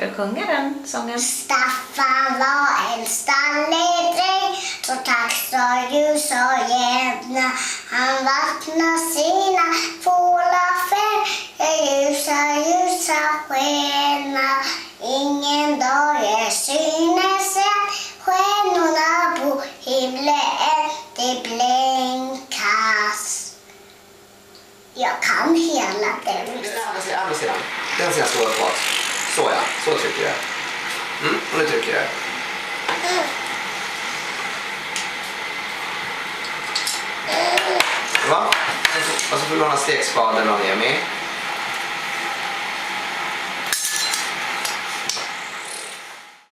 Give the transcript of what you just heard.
Ska du sjunga den sången? Staffan var en stallig dräng, så tack sa ljus och jämna. Han vattnade sina fålar fem, ljusa skena. Ingen dag är synes än, stjärnorna på himlen, det blänkas. Jag kan hela den. Andra sidan. Den sidan står uppåt. Så ja, så trycker jag. Och nu trycker jag. Va? Och så får du låna stekspaden av Emi.